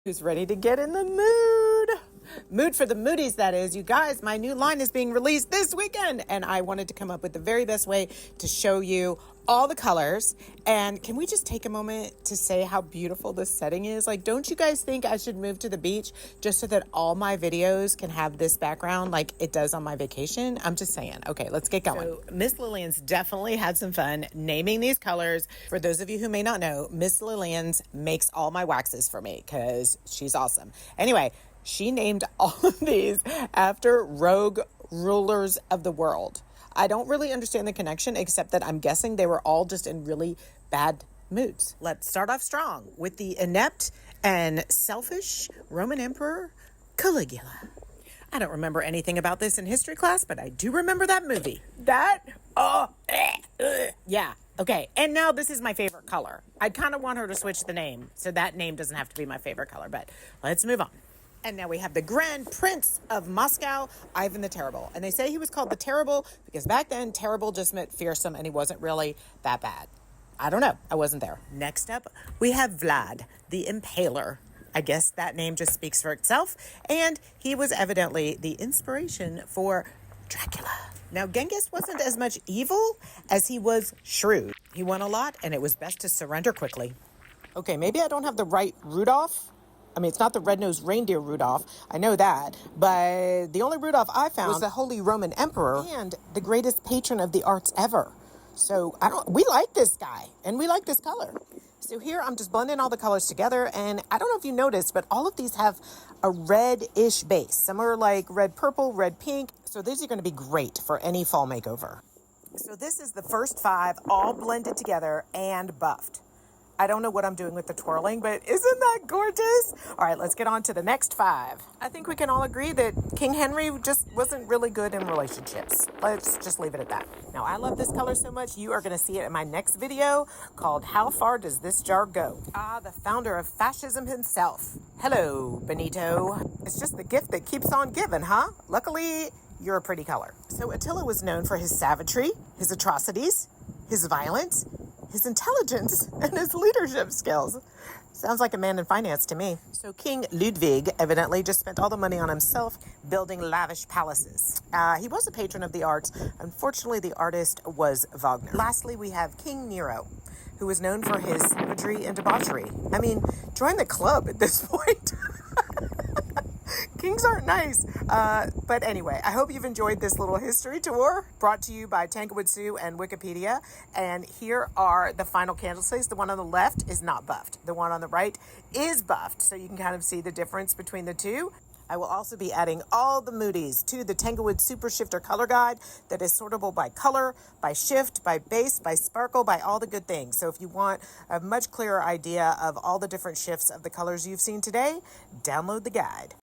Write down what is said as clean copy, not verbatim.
Who's ready to get in the mood? Mood for the Moodies, that is. You guys, my new line is being released this weekend, and I wanted to come up with the very best way to show you all the colors. And can we just take a moment to say how beautiful this setting is? Like, don't you guys think I should move to the beach just so that all my videos can have this background like it does on my vacation? I'm just saying. Okay, let's get going. So Miss Lillian's definitely had some fun naming these colors. For those of you who may not know, Miss Lillian's makes all my waxes for me because she's awesome. Anyway, she named all of these after rogue rulers of the world. I don't really understand the connection, except that I'm guessing they were all just in really bad moods. Let's start off strong with the inept and selfish Roman Emperor Caligula. I don't remember anything about this in history class, but I do remember that movie. Yeah. Okay, and now this is my favorite color. I kind of want her to switch the name, so that name doesn't have to be my favorite color, but let's move on. And now we have the Grand Prince of Moscow, Ivan the Terrible. And they say he was called the Terrible because back then, terrible just meant fearsome, and he wasn't really that bad. I don't know. I wasn't there. Next up, we have Vlad, the Impaler. I guess that name just speaks for itself. And he was evidently the inspiration for Dracula. Now, Genghis wasn't as much evil as he was shrewd. He won a lot, and it was best to surrender quickly. Okay, maybe I don't have the right Rudolph. I mean, it's not the red-nosed reindeer Rudolph. I know that. But the only Rudolph I found was the Holy Roman Emperor and the greatest patron of the arts ever. So we like this guy, and we like this color. So here I'm just blending all the colors together, and I don't know if you noticed, but all of these have a red-ish base. Some are like red purple, red pink. So these are going to be great for any fall makeover. So this is the first 5 all blended together and buffed. I don't know what I'm doing with the twirling, but isn't that gorgeous? All right, let's get on to the next 5. I think we can all agree that King Henry just wasn't really good in relationships. Let's just leave it at that. Now, I love this color so much, you are going to see it in my next video called How Far Does This Jar Go? The founder of fascism himself. Hello, Benito. It's just the gift that keeps on giving, huh? Luckily, you're a pretty color. So Attila was known for his savagery, his atrocities, his violence, his intelligence, and his leadership skills. Sounds like a man in finance to me. So King Ludwig evidently just spent all the money on himself building lavish palaces. He was a patron of the arts. Unfortunately, the artist was Wagner. Lastly, we have King Nero, who was known for his savagery and debauchery. I mean, join the club at this point. Kings aren't nice. But anyway, I hope you've enjoyed this little history tour brought to you by Tanglewood Sue and Wikipedia. And here are the final candlesticks. The one on the left is not buffed. The one on the right is buffed. So you can kind of see the difference between the two. I will also be adding all the Moodies to the Tanglewood Super Shifter color guide that is sortable by color, by shift, by base, by sparkle, by all the good things. So if you want a much clearer idea of all the different shifts of the colors you've seen today, download the guide.